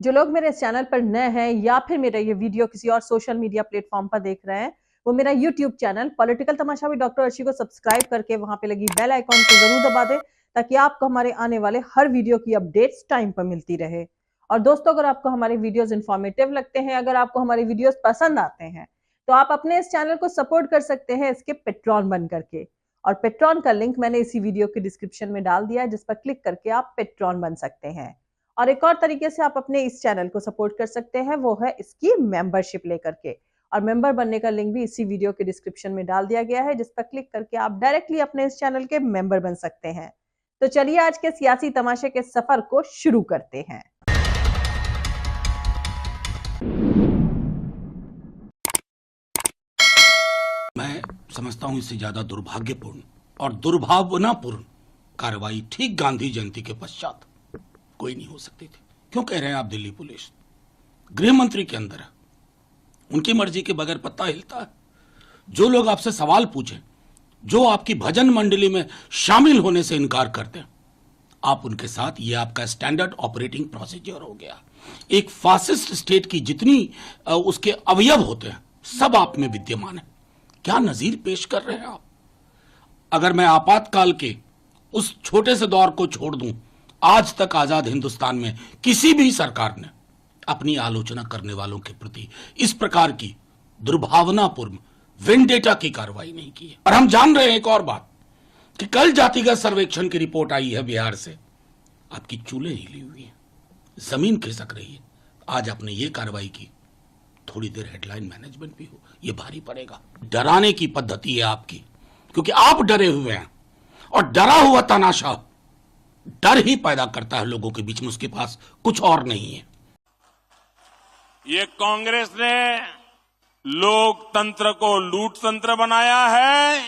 जो लोग मेरे इस चैनल पर नए हैं या फिर मेरा ये वीडियो किसी और सोशल मीडिया प्लेटफॉर्म पर देख रहे हैं, वो मेरा YouTube channel political Tamasha with doctor Arshi को सब्सक्राइब करके वहां पे लगी बेल आइकॉन को जरूर दबा दे, ताकि आपको हमारे आने वाले हर वीडियो की अपडेट्स टाइम पर मिलती रहे। और दोस्तों, अगर आपको हमारे वीडियोस इंफॉर्मेटिव लगते हैं, अगर आपको हमारे वीडियोस पसंद आते हैं, तो आप अपने इस चैनल को सपोर्ट कर सकते हैं इसके पेट्रॉन बन करके। और पेट्रॉन का लिंक मैंने इसी वीडियो के डिस्क्रिप्शन में डाल दिया है, जिस पर क्लिक करके आप पेट्रॉन बन सकते हैं। और एक और तरीके से आप अपने इस चैनल को सपोर्ट कर सकते हैं, वो है इसकी मेंबरशिप लेकर के। और मेंबर बनने का लिंक भी इसी वीडियो के डिस्क्रिप्शन में डाल दिया गया है, जिस पर क्लिक करके आप डायरेक्टली अपने इस चैनल के मेंबर बन सकते हैं। तो चलिए आज के सियासी तमाशे के सफर को शुरू करते हैं। मैं समझता हूं इससे ज्यादा दुर्भाग्यपूर्ण और दुर्भावनापूर्ण कार्रवाई ठीक गांधी जयंती के पश्चात कोई नहीं हो सकती थी। क्यों कह रहे हैं आप? दिल्ली पुलिस गृह मंत्री के अंदर है, उनकी मर्जी के बगैर पत्ता हिलता है। जो लोग आपसे सवाल पूछें, जो आपकी भजन मंडली में शामिल होने से इनकार करते हैं, आप उनके साथ, ये आपका स्टैंडर्ड ऑपरेटिंग प्रोसीजर हो गया। एक फासिस्ट स्टेट की जितनी उसके अवयव होते हैं, सब आप में विद्यमान है। क्या नजीर पेश कर रहे हैं आप? अगर मैं आपातकाल के उस छोटे से दौर को छोड़ दूं, आज तक आजाद हिंदुस्तान में किसी भी सरकार ने अपनी आलोचना करने वालों के प्रति इस प्रकार की दुर्भावनापूर्ण वेंडेटा की कार्रवाई नहीं की है। और हम जान रहे हैं एक और बात, कि कल जातिगत सर्वेक्षण की रिपोर्ट आई है बिहार से, आपकी चूल्हे हिली हुई है, जमीन खिसक रही है। आज आपने ये कार्रवाई की, थोड़ी देर हेडलाइन मैनेजमेंट भी हो, ये भारी पड़ेगा। डराने की पद्धति है आपकी, क्योंकि आप डरे हुए हैं, और डरा हुआ तानाशाह डर ही पैदा करता है लोगों के बीच में, उसके पास कुछ और नहीं है। ये कांग्रेस ने लोकतंत्र को लूट तंत्र बनाया है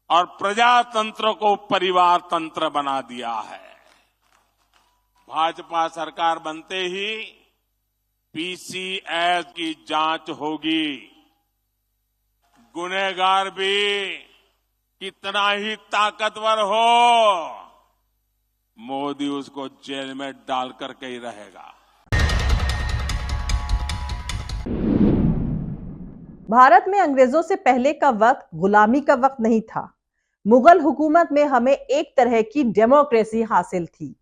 और प्रजातंत्र को परिवार तंत्र बना दिया है। भाजपा सरकार बनते ही पीसीएस की जांच होगी। गुनहगार भी कितना ही ताकतवर हो, मोदी उसको जेल में डाल करके ही रहेगा। भारत में अंग्रेजों से पहले का वक्त गुलामी का वक्त नहीं था। मुगल हुकूमत में हमें एक तरह की डेमोक्रेसी हासिल थी।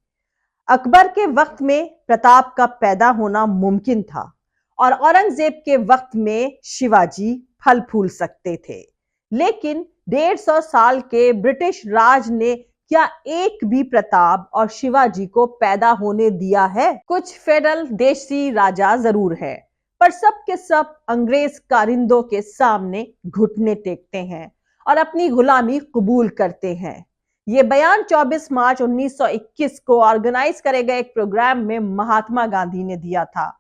अकबर के वक्त में प्रताप का पैदा होना मुमकिन था, और औरंगजेब के वक्त में शिवाजी फल फूल सकते थे। लेकिन 150 साल के ब्रिटिश राज ने क्या एक भी प्रताप और शिवाजी को पैदा होने दिया है? कुछ फेडरल देशी राजा जरूर है, पर सब के सब अंग्रेज कारिंदों के सामने घुटने टेकते हैं और अपनी गुलामी कबूल करते हैं। ये बयान 24 मार्च 1921 को ऑर्गेनाइज करे गए एक प्रोग्राम में महात्मा गांधी ने दिया था।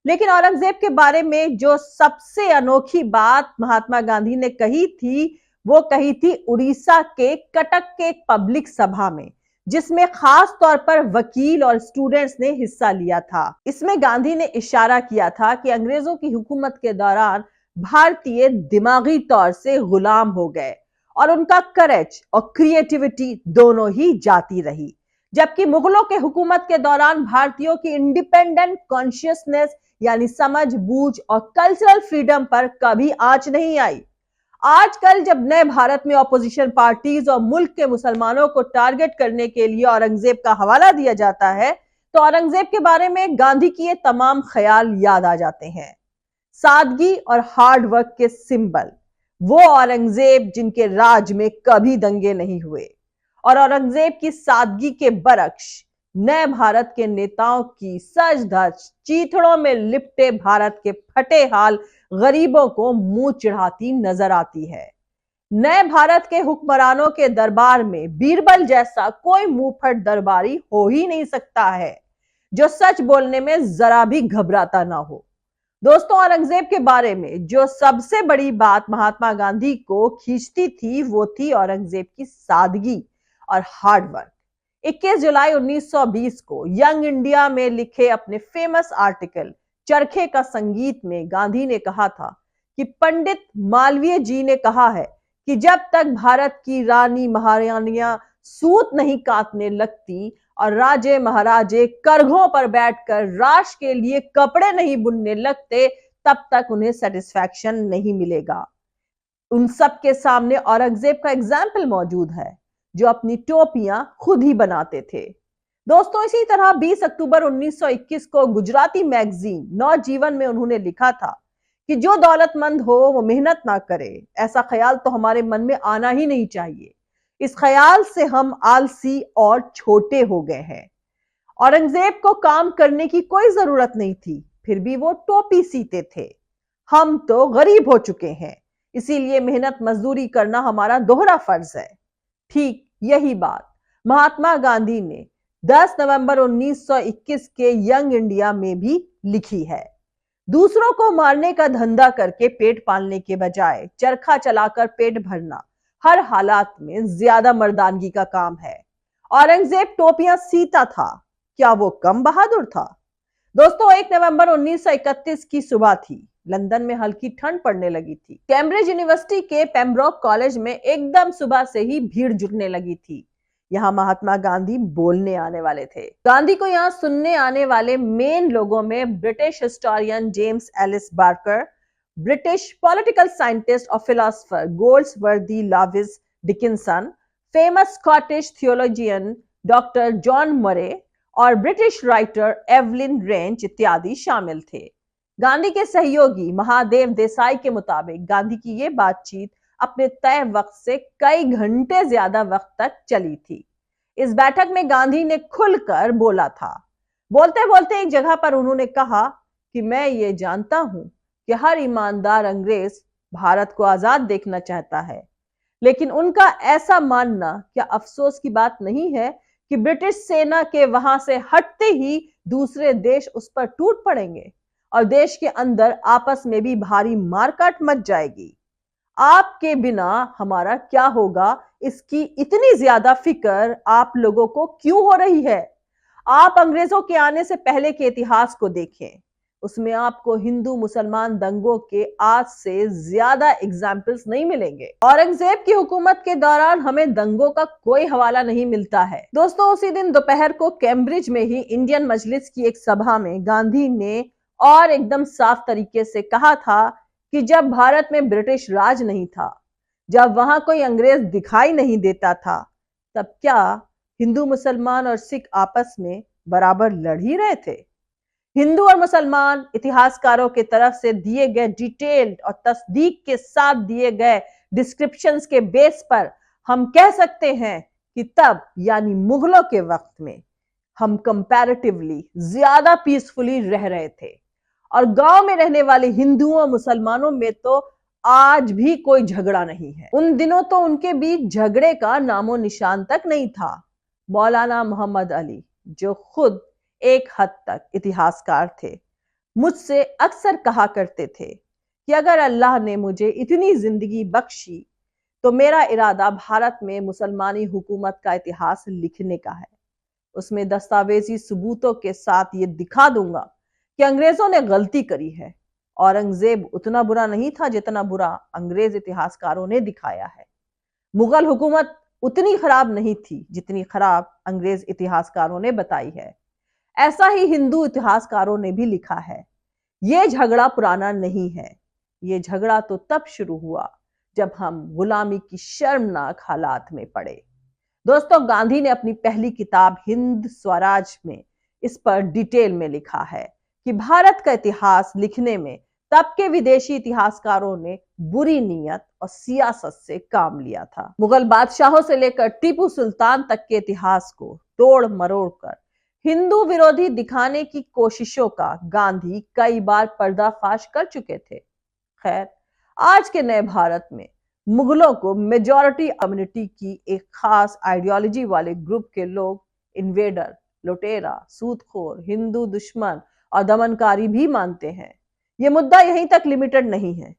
लेकिन औरंगजेब के बारे में जो सबसे अनोखी बात महात्मा गांधी ने कही थी, वो कही थी उड़ीसा के कटक के एक पब्लिक सभा में, जिसमें खास तौर पर वकील और स्टूडेंट्स ने हिस्सा लिया था। इसमें गांधी ने इशारा किया था कि अंग्रेजों की हुकूमत के दौरान भारतीय दिमागी तौर से गुलाम हो गए और उनका करेज और क्रिएटिविटी दोनों ही जाती रही, जबकि मुगलों के हुकूमत के दौरान भारतीयों की इंडिपेंडेंट कॉन्शियसनेस यानी समझ बूझ और कल्चरल फ्रीडम पर कभी आंच नहीं आई। आजकल जब नए भारत में ऑपोजिशन पार्टीज और मुल्क के मुसलमानों को टारगेट करने के लिए औरंगजेब का हवाला दिया जाता है, तो औरंगजेब के बारे में गांधी की ये तमाम ख्याल याद आ जाते हैं। सादगी और हार्ड वर्क के सिंबल, वो औरंगजेब जिनके राज में कभी दंगे नहीं हुए, और औरंगजेब की सादगी के बरक्स नए भारत के नेताओं की सज धज चीथड़ों में लिपटे भारत के फटे हाल गरीबों को मुंह चिढ़ाती नजर आती है। नए भारत के हुक्मरानों के दरबार में बीरबल जैसा कोई मुंहफट दरबारी हो ही नहीं सकता है, जो सच बोलने में जरा भी घबराता ना हो। दोस्तों, औरंगजेब के बारे में जो सबसे बड़ी बात महात्मा गांधी को खींचती थी, वो थी औरंगजेब की सादगी और हार्ड वर्क। 21 जुलाई 1920 को यंग इंडिया में लिखे अपने फेमस आर्टिकल चरखे का संगीत में गांधी ने कहा था कि पंडित मालवीय जी ने कहा है कि जब तक भारत की रानी महारानियां सूत नहीं काटने लगती, और राजे महाराजे करघों पर बैठकर राष्ट्र के लिए कपड़े नहीं बुनने लगते, तब तक उन्हें सेटिस्फैक्शन नहीं मिलेगा। उन सब के सामने औरंगजेब का एग्जाम्पल मौजूद है, जो अपनी टोपियां खुद ही बनाते थे। दोस्तों, इसी तरह 20 अक्टूबर 1921 को गुजराती मैगजीन नवजीवन में उन्होंने लिखा था कि जो दौलतमंद हो वो मेहनत ना करे। ऐसा ख्याल तो हमारे मन में आना ही नहीं चाहिए। इस ख्याल से हम आलसी और छोटे हो गए हैं। औरंगजेब को काम करने की कोई जरूरत नहीं थी, फिर भी वो टोपी सीते थे। हम तो गरीब हो चुके हैं, इसीलिए मेहनत मजदूरी करना हमारा दोहरा फर्ज है। ठीक यही बात महात्मा गांधी ने 10 नवंबर 1921 के यंग इंडिया में भी लिखी है। दूसरों को मारने का धंधा करके पेट पालने के बजाय चरखा चलाकर पेट भरना हर हालात में ज्यादा मर्दानगी का काम है। औरंगजेब टोपियां सीता था, क्या वो कम बहादुर था? दोस्तों, 1 नवंबर 1931 की सुबह थी। लंदन में हल्की ठंड पड़ने लगी थी। कैम्ब्रिज यूनिवर्सिटी के पेम्ब्रोक कॉलेज में एकदम सुबह से ही भीड़ जुटने लगी थी। यहाँ महात्मा गांधी बोलने आने वाले थे। गांधी को यहाँ सुनने आने वाले मेन लोगों में British historian James Ellis Barker, British political scientist और philosopher Goldsworthy Lowes Dickinson, famous Scottish theologian doctor John Murray और ब्रिटिश राइटर एवलिन रेंच इत्यादि शामिल थे। गांधी के सहयोगी महादेव देसाई के मुताबिक गांधी की ये बातचीत अपने तय वक्त से कई घंटे ज्यादा वक्त तक चली थी। इस बैठक में गांधी ने खुलकर बोला था। बोलते बोलते एक जगह पर उन्होंने कहा कि मैं ये जानता हूं कि हर ईमानदार अंग्रेज भारत को आजाद देखना चाहता है, लेकिन उनका ऐसा मानना क्या अफसोस की बात नहीं है कि ब्रिटिश सेना के वहां से हटते ही दूसरे देश उस पर टूट पड़ेंगे और देश के अंदर आपस में भी भारी मारकाट मच जाएगी। आपके बिना हमारा क्या होगा, इसकी इतनी ज्यादा फिक्र आप लोगों को क्यों हो रही है? आप अंग्रेजों के आने से पहले के इतिहास को देखें, उसमें आपको हिंदू मुसलमान दंगों के आज से ज्यादा एग्जाम्पल्स नहीं मिलेंगे। औरंगजेब की हुकूमत के दौरान हमें दंगों का कोई हवाला नहीं मिलता है। दोस्तों, उसी दिन दोपहर को कैम्ब्रिज में ही इंडियन मजलिस की एक सभा में गांधी ने और एकदम साफ तरीके से कहा था कि जब भारत में ब्रिटिश राज नहीं था, जब वहां कोई अंग्रेज दिखाई नहीं देता था, तब क्या हिंदू मुसलमान और सिख आपस में बराबर लड़ ही रहे थे? हिंदू और मुसलमान इतिहासकारों के तरफ से दिए गए डिटेल्ड और तस्दीक के साथ दिए गए डिस्क्रिप्शंस के बेस पर हम कह सकते हैं कि तब यानी मुगलों के वक्त में हम कंपैरेटिवली ज्यादा पीसफुली रह रहे थे और गांव में रहने वाले हिंदुओं और मुसलमानों में तो आज भी कोई झगड़ा नहीं है। उन दिनों तो उनके बीच झगड़े का नामो निशान तक नहीं था। मौलाना मोहम्मद अली, जो खुद एक हद तक इतिहासकार थे, मुझसे अक्सर कहा करते थे कि अगर अल्लाह ने मुझे इतनी जिंदगी बख्शी तो मेरा इरादा भारत में मुसलमानी हुकूमत का इतिहास लिखने का है। उसमें दस्तावेजी सबूतों के साथ ये दिखा दूंगा कि अंग्रेजों ने गलती करी है। औरंगजेब उतना बुरा नहीं था जितना बुरा अंग्रेज इतिहासकारों ने दिखाया है। मुगल हुकूमत उतनी खराब नहीं थी जितनी खराब अंग्रेज इतिहासकारों ने बताई है। ऐसा ही हिंदू इतिहासकारों ने भी लिखा है। यह झगड़ा पुराना नहीं है। ये झगड़ा तो तब शुरू हुआ जब हम गुलामी की शर्मनाक हालात में पड़े। दोस्तों, गांधी ने अपनी पहली किताब हिंद स्वराज में इस पर डिटेल में लिखा है कि भारत का इतिहास लिखने में तब के विदेशी इतिहासकारों ने बुरी नीयत और सियासत से काम लिया था। मुगल बादशाहों से लेकर टीपू सुल्तान तक के इतिहास को तोड़ मरोड़ कर हिंदू विरोधी दिखाने की कोशिशों का गांधी कई बार पर्दाफाश कर चुके थे। खैर, आज के नए भारत में मुगलों को मेजॉरिटी कम्युनिटी की एक खास आइडियोलॉजी वाले ग्रुप के लोग इन्वेडर, लुटेरा, सूदखोर, हिंदू दुश्मन और दमनकारी भी मानते हैं। ये मुद्दा यहीं तक लिमिटेड नहीं है,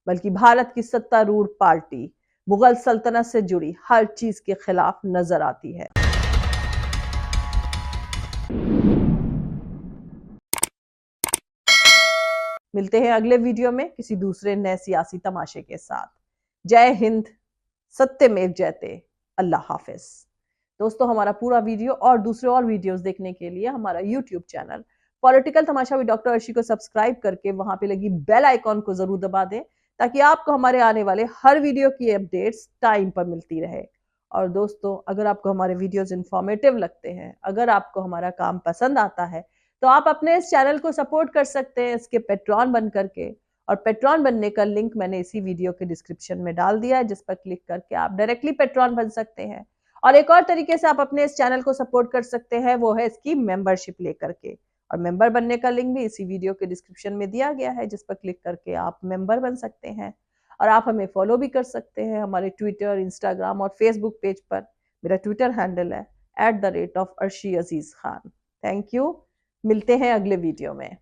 बल्कि भारत की सत्तारूढ़ पार्टी मुगल सल्तनत से जुड़ी हर चीज के खिलाफ नजर आती है। मिलते हैं अगले वीडियो में किसी दूसरे नए सियासी तमाशे के साथ। जय हिंद, सत्यमेव जयते, अल्लाह हाफिज। दोस्तों, हमारा पूरा वीडियो और दूसरे और वीडियोस देखने के लिए हमारा YouTube channel political Tamasha with doctor Arshi को सब्सक्राइब करके वहां पे लगी बेल आइकॉन को जरूर दबा दें, ताकि आपको हमारे आने वाले हर वीडियो की अपडेट्स टाइम पर मिलती रहे। और दोस्तों, अगर आपको हमारे वीडियोस इंफॉर्मेटिव लगते हैं, अगर आपको हमारा काम पसंद आता है, तो आप अपने इस चैनल को सपोर्ट कर सकते हैं इसके पेट्रॉन बन करके। और पेट्रॉन बनने का लिंक मैंने इसी वीडियो के डिस्क्रिप्शन में डाल दिया है, जिस पर क्लिक करके आप डायरेक्टली पेट्रॉन बन सकते हैं। और एक और तरीके से आप अपने इस चैनल को सपोर्ट कर सकते हैं, वो है इसकी मेंबरशिप लेकर के। और मेंबर बनने का लिंक भी इसी वीडियो के डिस्क्रिप्शन में दिया गया है, जिस पर क्लिक करके आप मेंबर बन सकते हैं। और आप हमें फॉलो भी कर सकते हैं हमारे ट्विटर, इंस्टाग्राम और फेसबुक पेज पर। मेरा ट्विटर हैंडल है @अर्शी अजीज खान। Thank you. मिलते हैं अगले वीडियो में।